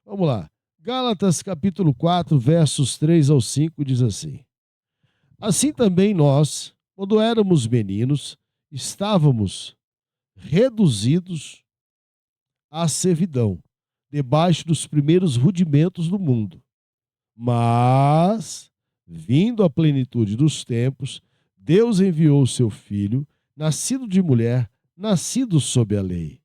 Vamos lá. Gálatas capítulo 4, versos 3 ao 5 diz assim: assim também nós, quando éramos meninos, estávamos reduzidos à servidão, debaixo dos primeiros rudimentos do mundo. Mas, vindo a plenitude dos tempos, Deus enviou o seu Filho, nascido de mulher, nascido sob a lei,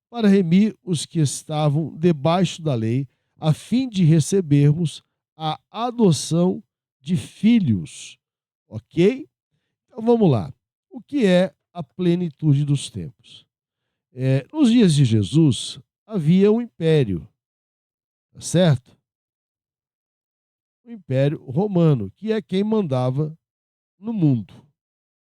para remir os que estavam debaixo da lei, a fim de recebermos a adoção de filhos. Ok? Então vamos lá. O que é a plenitude dos tempos? Nos dias de Jesus, havia um império, tá certo? O Império Romano, que é quem mandava no mundo.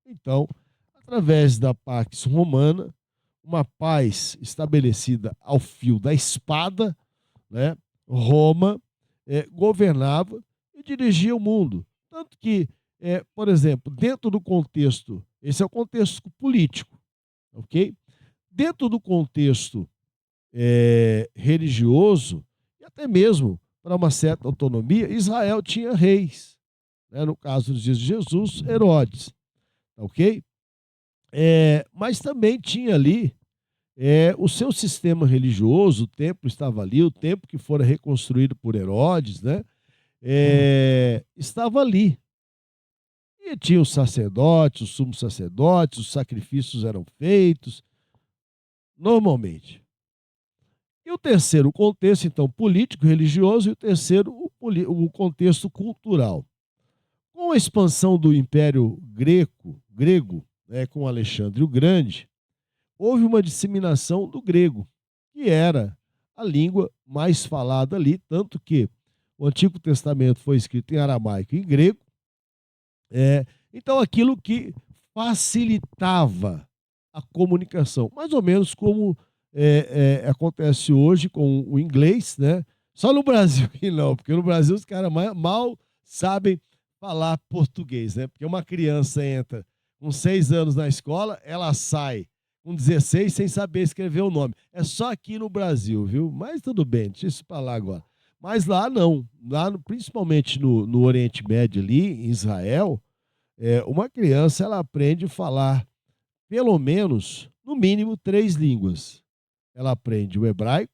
Então, através da Pax Romana, uma paz estabelecida ao fio da espada, né? Roma governava e dirigia o mundo. Tanto que, por exemplo, dentro do contexto, esse é o contexto político, ok? Dentro do contexto religioso, e até mesmo para uma certa autonomia, Israel tinha reis. Né? No caso dos dias de Jesus, Herodes. Ok? Mas também tinha ali o seu sistema religioso, o templo estava ali, o templo que fora reconstruído por Herodes, né? Estava ali. E porque tinha os sacerdotes, os sumos sacerdotes, os sacrifícios eram feitos, normalmente. E o terceiro contexto, então, político, religioso, e o terceiro, o contexto cultural. Com a expansão do Império grego, né, com Alexandre o Grande, houve uma disseminação do grego, que era a língua mais falada ali, tanto que o Antigo Testamento foi escrito em aramaico e em grego. Então, aquilo que facilitava a comunicação, mais ou menos como acontece hoje com o inglês, né? Só no Brasil que não, porque no Brasil os caras mal sabem falar português, né? Porque uma criança entra com 6 anos na escola, ela sai com 16 sem saber escrever o nome. É só aqui no Brasil, viu? Mas tudo bem, deixa isso para lá agora. Mas lá não, principalmente no Oriente Médio ali, em Israel, uma criança ela aprende a falar pelo menos, no mínimo, 3 línguas. Ela aprende o hebraico,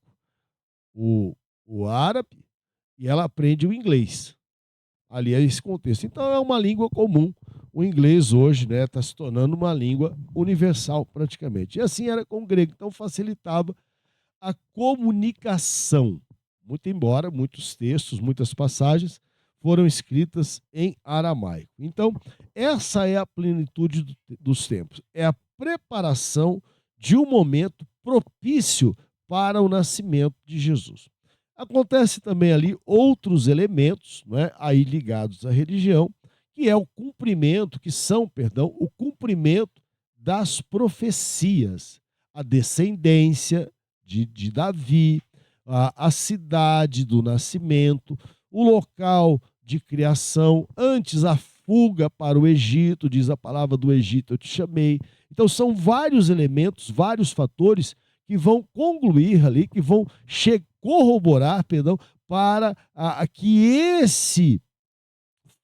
o árabe e ela aprende o inglês. Ali é esse contexto. Então é uma língua comum. O inglês hoje está se tornando uma língua universal praticamente. E assim era com o grego. Então facilitava a comunicação. Muito embora muitos textos, muitas passagens foram escritas em aramaico. Então, essa é a plenitude dos tempos. É a preparação de um momento propício para o nascimento de Jesus. Acontece também ali outros elementos, aí ligados à religião, que é o cumprimento, o cumprimento das profecias, a descendência de Davi, a cidade do nascimento, o local de criação, antes a fuga para o Egito, diz a palavra do Egito, eu te chamei. Então são vários elementos, vários fatores que vão concluir ali, que vão corroborar, para que esse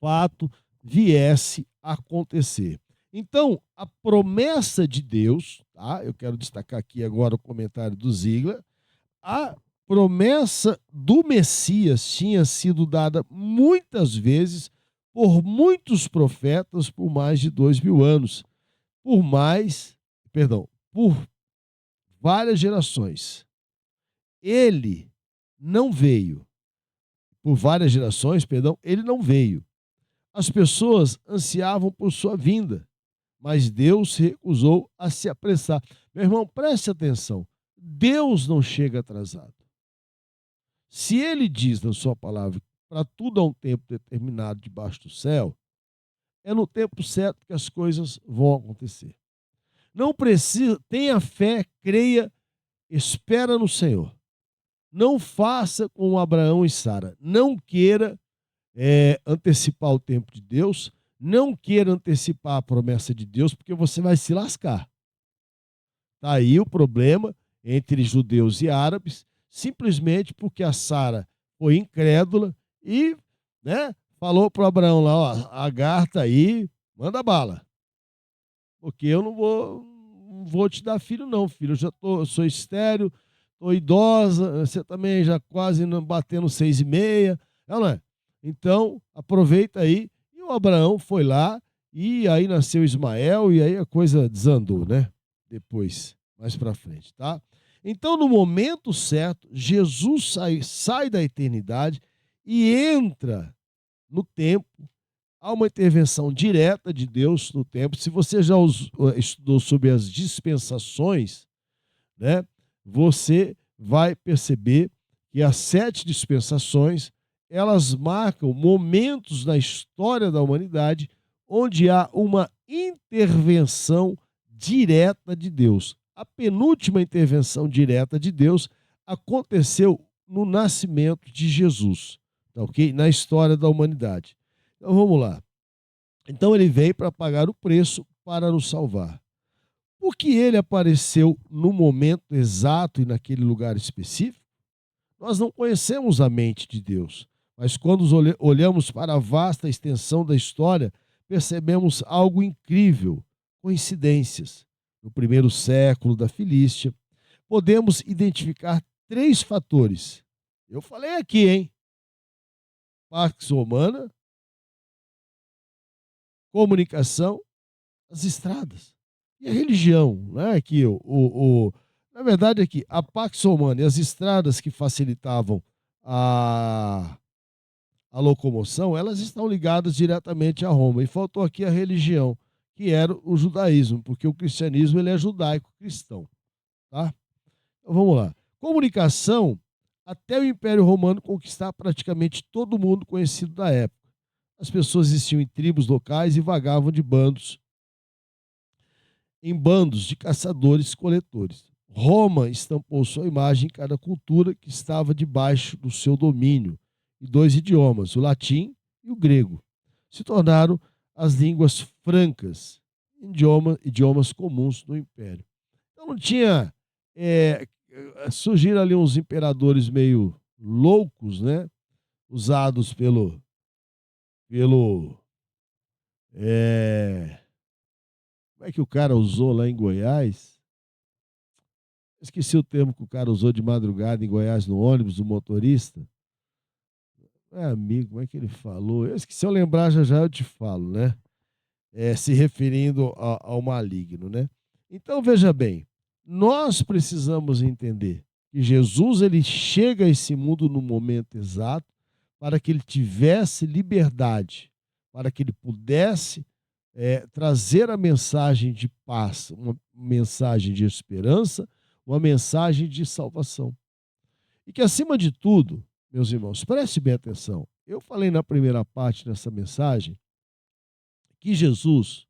fato viesse a acontecer. Então, a promessa de Deus, tá? Eu quero destacar aqui agora o comentário do Ziegler, a promessa do Messias tinha sido dada muitas vezes por muitos profetas por mais de 2000 anos, por várias gerações. Ele não veio, por várias gerações, ele não veio. As pessoas ansiavam por sua vinda, mas Deus se recusou a se apressar. Meu irmão, preste atenção. Deus não chega atrasado. Se ele diz na sua palavra para tudo há um tempo determinado debaixo do céu, é no tempo certo que as coisas vão acontecer. Não precisa, tenha fé, creia, espera no Senhor. Não faça como Abraão e Sara. Não queira antecipar o tempo de Deus, não queira antecipar a promessa de Deus, porque você vai se lascar. Está aí o problema entre judeus e árabes, simplesmente porque a Sara foi incrédula e falou para o Abraão lá, ó, Agar está aí, manda bala. Porque eu não vou te dar filho não, filho. Eu sou estéril, estou idosa, você também já quase batendo 6,5, não é? Então, aproveita aí. E o Abraão foi lá, e aí nasceu Ismael, e aí a coisa desandou, né? Depois, mais para frente, tá? Então, no momento certo, Jesus sai da eternidade e entra no tempo. Há uma intervenção direta de Deus no tempo. Se você já estudou sobre as dispensações, você vai perceber que as 7 dispensações, elas marcam momentos na história da humanidade onde há uma intervenção direta de Deus. A penúltima intervenção direta de Deus aconteceu no nascimento de Jesus, tá ok? Na história da humanidade. Então vamos lá. Então ele veio para pagar o preço para nos salvar. Por que ele apareceu no momento exato e naquele lugar específico? Nós não conhecemos a mente de Deus, mas quando olhamos para a vasta extensão da história, percebemos algo incrível, coincidências. No primeiro século da Filístia, podemos identificar 3 fatores. Eu falei aqui, hein? Pax Romana, comunicação, as estradas. E a religião, né? Que na verdade, aqui, a Pax Romana e as estradas que facilitavam a, a locomoção, elas estão ligadas diretamente a Roma. E faltou aqui a religião, que era o judaísmo, porque o cristianismo ele é judaico-cristão. Tá? Então vamos lá. Comunicação, até o Império Romano conquistar praticamente todo mundo conhecido da época. As pessoas existiam em tribos locais e vagavam em bandos de caçadores-coletores. Roma estampou sua imagem em cada cultura que estava debaixo do seu domínio, e dois idiomas, o latim e o grego, se tornaram as línguas francas, idiomas comuns do Império. Então não tinha. Surgiram ali uns imperadores meio loucos, né? Usados pelo como é que o cara usou lá em Goiás? Esqueci o termo que o cara usou de madrugada em Goiás no ônibus, do motorista. Amigo, como é que ele falou? Se eu lembrar já já eu te falo, né? Se referindo ao maligno, né? Então veja bem, nós precisamos entender que Jesus ele chega a esse mundo no momento exato para que ele tivesse liberdade, para que ele pudesse trazer a mensagem de paz, uma mensagem de esperança, uma mensagem de salvação. E que, acima de tudo, meus irmãos, preste bem atenção. Eu falei na primeira parte dessa mensagem que Jesus,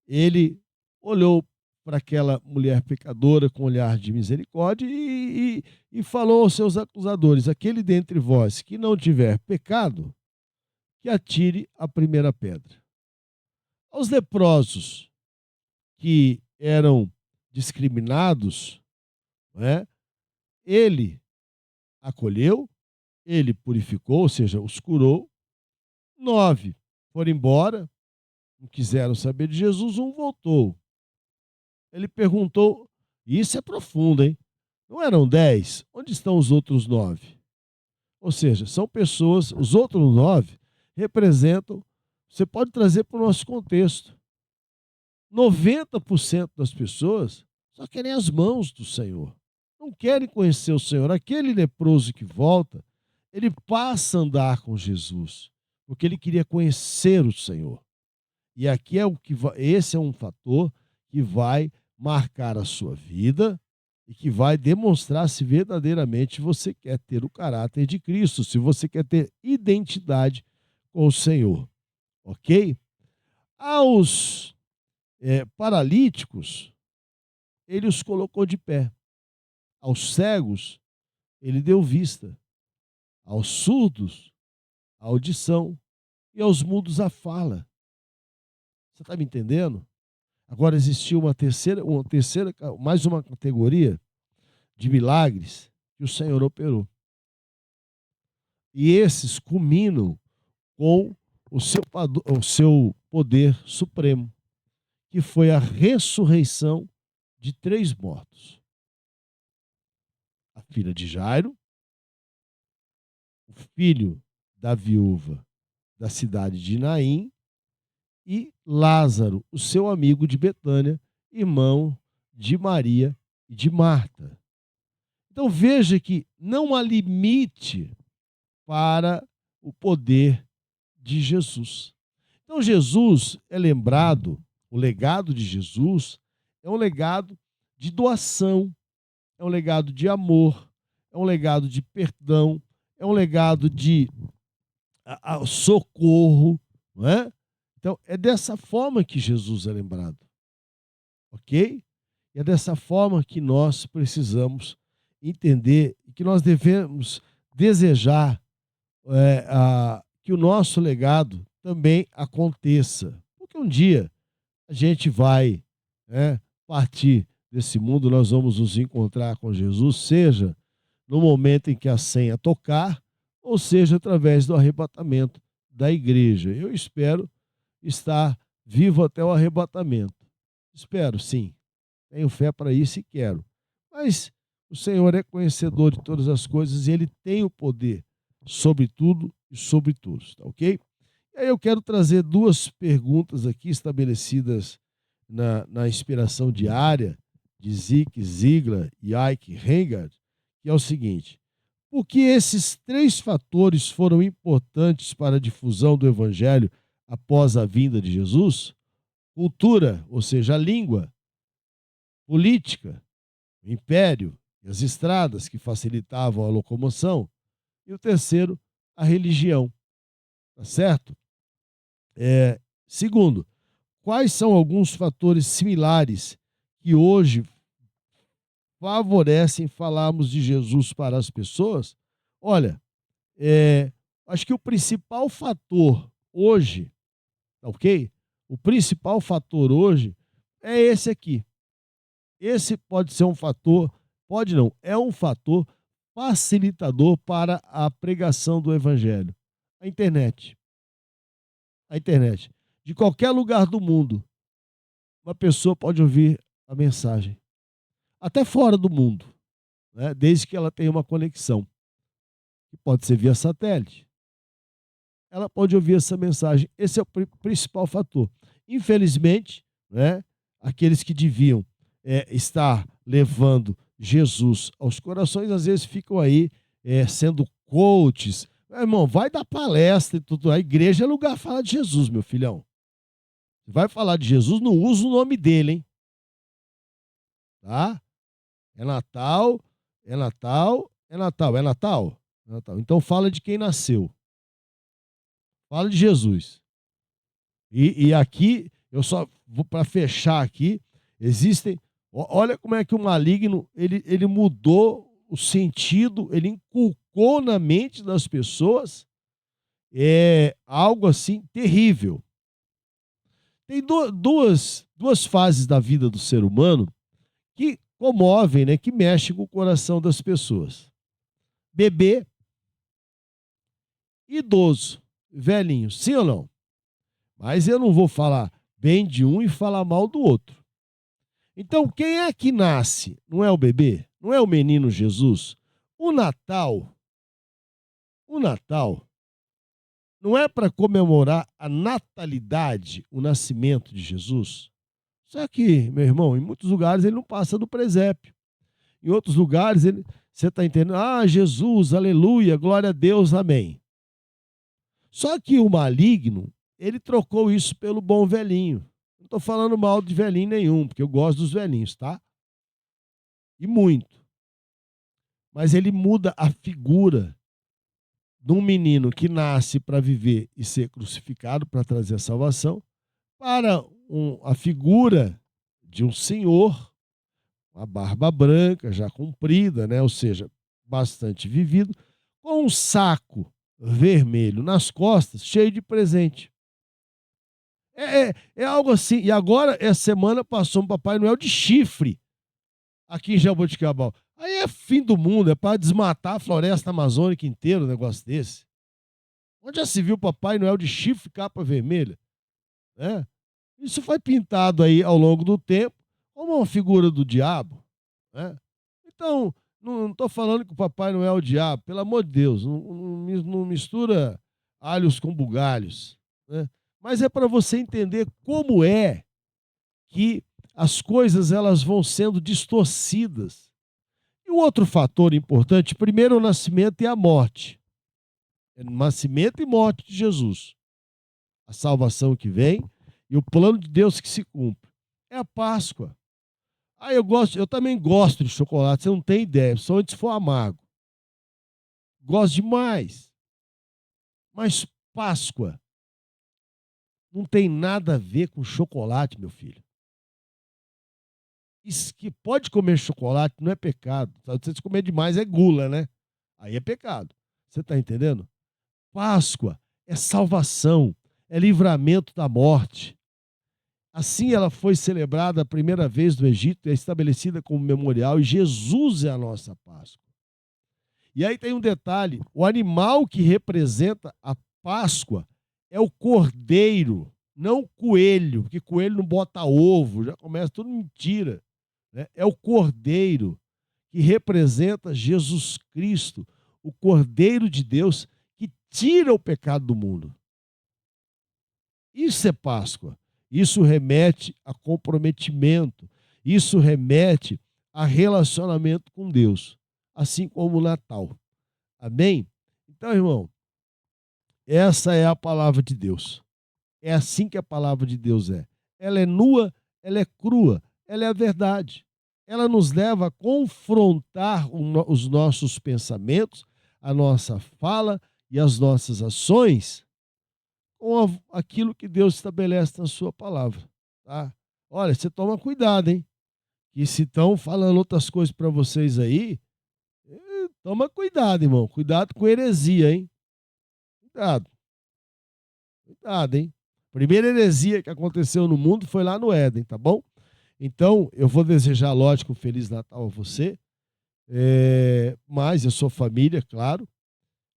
ele olhou para aquela mulher pecadora com um olhar de misericórdia e falou aos seus acusadores: aquele dentre vós que não tiver pecado, que atire a primeira pedra. Aos leprosos que eram discriminados, né, ele acolheu, ele purificou, ou seja, os curou. 9 foram embora, não quiseram saber de Jesus, um voltou. Ele perguntou, e isso é profundo, hein? Não eram 10? Onde estão os outros 9? Ou seja, são pessoas, os outros 9 representam, você pode trazer para o nosso contexto. 90% das pessoas só querem as mãos do Senhor. Não querem conhecer o Senhor. Aquele leproso que volta, ele passa a andar com Jesus, porque ele queria conhecer o Senhor. E aqui esse é um fator que vai marcar a sua vida e que vai demonstrar se verdadeiramente você quer ter o caráter de Cristo, se você quer ter identidade com o Senhor. Ok? Aos paralíticos, ele os colocou de pé. Aos cegos, ele deu vista. Aos surdos, a audição. E aos mudos, a fala. Você está me entendendo? Agora existiu mais uma categoria de milagres que o Senhor operou. E esses culminam com o seu poder supremo, que foi a ressurreição de 3 mortos. A filha de Jairo, o filho da viúva da cidade de Naim e Lázaro, o seu amigo de Betânia, irmão de Maria e de Marta. Então veja que não há limite para o poder de Jesus. Então Jesus é lembrado, o legado de Jesus é um legado de doação, é um legado de amor, é um legado de perdão, é um legado de socorro, não é? Então, é dessa forma que Jesus é lembrado, ok? E é dessa forma que nós precisamos entender e que nós devemos desejar que o nosso legado também aconteça. Porque um dia a gente vai partir desse mundo, nós vamos nos encontrar com Jesus, seja no momento em que a senha tocar, ou seja, através do arrebatamento da igreja. Eu espero estar vivo até o arrebatamento. Espero, sim. Tenho fé para isso e quero. Mas o Senhor é conhecedor de todas as coisas e Ele tem o poder sobre tudo e sobre todos, tá ok? E aí eu quero trazer duas perguntas aqui estabelecidas na inspiração diária de Zig Ziglar e Ike Hengard, que é o seguinte: por que esses três fatores foram importantes para a difusão do evangelho após a vinda de Jesus? Cultura, ou seja, a língua, política, o império e as estradas que facilitavam a locomoção, e o terceiro, a religião, tá certo? Segundo, quais são alguns fatores similares que hoje favorecem falarmos de Jesus para as pessoas? Olha, acho que o principal fator hoje, tá ok? O principal fator hoje é esse aqui. Esse pode ser um fator, pode não, é um fator facilitador para a pregação do evangelho. A internet. A internet. De qualquer lugar do mundo, uma pessoa pode ouvir a mensagem. Até fora do mundo, né? Desde que ela tenha uma conexão, que pode ser via satélite. Ela pode ouvir essa mensagem. Esse é o principal fator. Infelizmente, né, aqueles que deviam estar levando Jesus aos corações, às vezes ficam aí sendo coaches. Irmão, vai dar palestra e tudo. A igreja é lugar para falar de Jesus, meu filhão. Vai falar de Jesus, não usa o nome dele, hein? Tá? É Natal, é Natal, é Natal, é Natal. É Natal. Então fala de quem nasceu. Fala de Jesus. E aqui, eu só vou para fechar aqui, existem. Olha como é que o maligno ele mudou o sentido, ele inculcou na mente das pessoas algo assim terrível. Tem duas fases da vida do ser humano que comovem, né, que mexem com o coração das pessoas: bebê, idoso, velhinho, sim ou não? Mas eu não vou falar bem de um e falar mal do outro. Então, quem é que nasce? Não é o bebê? Não é o menino Jesus? O Natal não é para comemorar a natalidade, o nascimento de Jesus? Só que, meu irmão, em muitos lugares ele não passa do presépio. Em outros lugares, você está entendendo? Ah, Jesus, aleluia, glória a Deus, amém. Só que o maligno, ele trocou isso pelo bom velhinho. Não estou falando mal de velhinho nenhum, porque eu gosto dos velhinhos, tá? E muito. Mas ele muda a figura de um menino que nasce para viver e ser crucificado para trazer a salvação, para a figura de um senhor, uma barba branca, já comprida, né? Ou seja, bastante vivido, com um saco vermelho nas costas, cheio de presente. É algo assim. E agora, essa semana, passou um Papai Noel de chifre aqui em Jaboticabal. Aí é fim do mundo, é para desmatar a floresta amazônica inteira, um negócio desse. Onde já se viu Papai Noel de chifre e capa vermelha? Né? Isso foi pintado aí ao longo do tempo como uma figura do diabo. Né? Então, não estou falando que o Papai Noel é o diabo, pelo amor de Deus, não mistura alhos com bugalhos. Né? Mas é para você entender como é que as coisas elas vão sendo distorcidas. E o outro fator importante, primeiro o nascimento e a morte. É o nascimento e morte de Jesus. A salvação que vem e o plano de Deus que se cumpre. É a Páscoa. Ah, eu também gosto de chocolate, você não tem ideia, só antes for amargo. Gosto demais. Mas Páscoa não tem nada a ver com chocolate, meu filho. Isso que pode comer chocolate não é pecado. Se você comer demais é gula, né? Aí é pecado. Você está entendendo? Páscoa é salvação, é livramento da morte. Assim ela foi celebrada a primeira vez no Egito, é estabelecida como memorial, e Jesus é a nossa Páscoa. E aí tem um detalhe: o animal que representa a Páscoa é o cordeiro, não o coelho, porque coelho não bota ovo, já começa tudo mentira. Né? É o cordeiro que representa Jesus Cristo, o Cordeiro de Deus que tira o pecado do mundo. Isso é Páscoa. Isso remete a comprometimento. Isso remete a relacionamento com Deus, assim como o Natal. Amém? Então, irmão, essa é a palavra de Deus. É assim que a palavra de Deus é. Ela é nua, ela é crua, ela é a verdade. Ela nos leva a confrontar os nossos pensamentos, a nossa fala e as nossas ações com aquilo que Deus estabelece na sua palavra. Tá? Olha, você toma cuidado, hein? Que se estão falando outras coisas para vocês aí, toma cuidado, irmão. Cuidado com heresia, hein? Cuidado. Cuidado, hein? A primeira heresia que aconteceu no mundo foi lá no Éden, tá bom? Então, eu vou desejar, lógico, um Feliz Natal a você, mas a sua família, claro.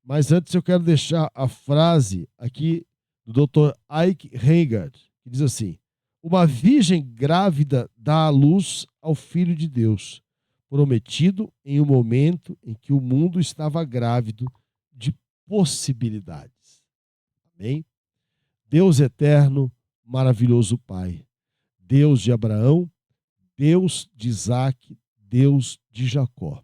Mas antes eu quero deixar a frase aqui do Dr. Ike Reigard, que diz assim: uma virgem grávida dá à luz ao Filho de Deus, prometido em um momento em que o mundo estava grávido de possibilidades. Amém? Deus eterno, maravilhoso Pai, Deus de Abraão, Deus de Isaac, Deus de Jacó.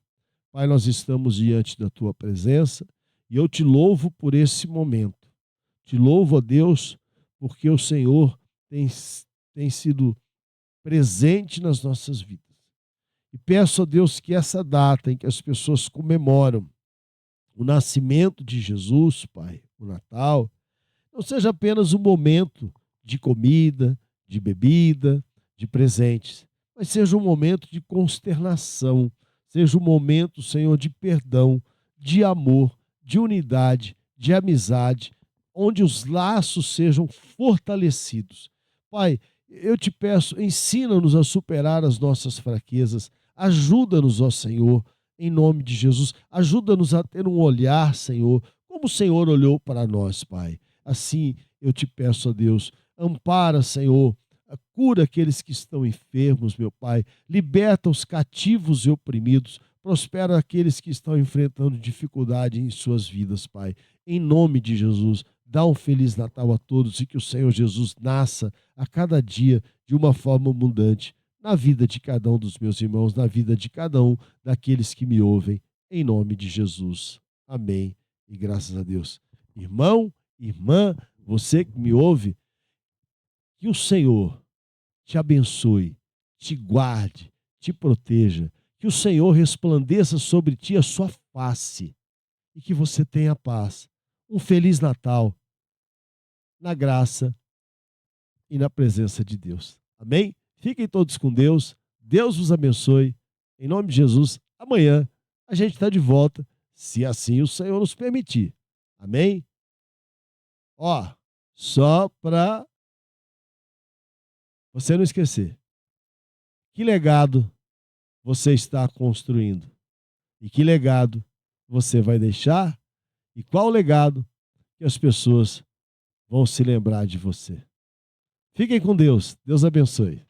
Pai, nós estamos diante da tua presença e eu te louvo por esse momento. Te louvo, ó Deus, porque o Senhor tem sido presente nas nossas vidas. E peço a Deus que essa data em que as pessoas comemoram o nascimento de Jesus, Pai, o Natal, não seja apenas um momento de comida, de bebida, de presentes, mas seja um momento de consternação, seja um momento, Senhor, de perdão, de amor, de unidade, de amizade, onde os laços sejam fortalecidos. Pai, eu te peço, ensina-nos a superar as nossas fraquezas, ajuda-nos, ó Senhor, em nome de Jesus, ajuda-nos a ter um olhar, Senhor, como o Senhor olhou para nós, Pai. Assim eu te peço, ó Deus, ampara, Senhor, cura aqueles que estão enfermos, meu Pai, liberta os cativos e oprimidos, prospera aqueles que estão enfrentando dificuldade em suas vidas, Pai. Em nome de Jesus, dá um Feliz Natal a todos e que o Senhor Jesus nasça a cada dia de uma forma abundante na vida de cada um dos meus irmãos, na vida de cada um daqueles que me ouvem, em nome de Jesus. Amém. E graças a Deus. Irmão, irmã, você que me ouve, que o Senhor te abençoe, te guarde, te proteja, que o Senhor resplandeça sobre ti a sua face e que você tenha paz. Um Feliz Natal na graça e na presença de Deus. Amém? Fiquem todos com Deus. Deus vos abençoe. Em nome de Jesus, amanhã a gente está de volta, se assim o Senhor nos permitir. Amém? Ó, só para você não esquecer. Que legado você está construindo? E que legado você vai deixar? E qual legado que as pessoas vão se lembrar de você? Fiquem com Deus. Deus abençoe.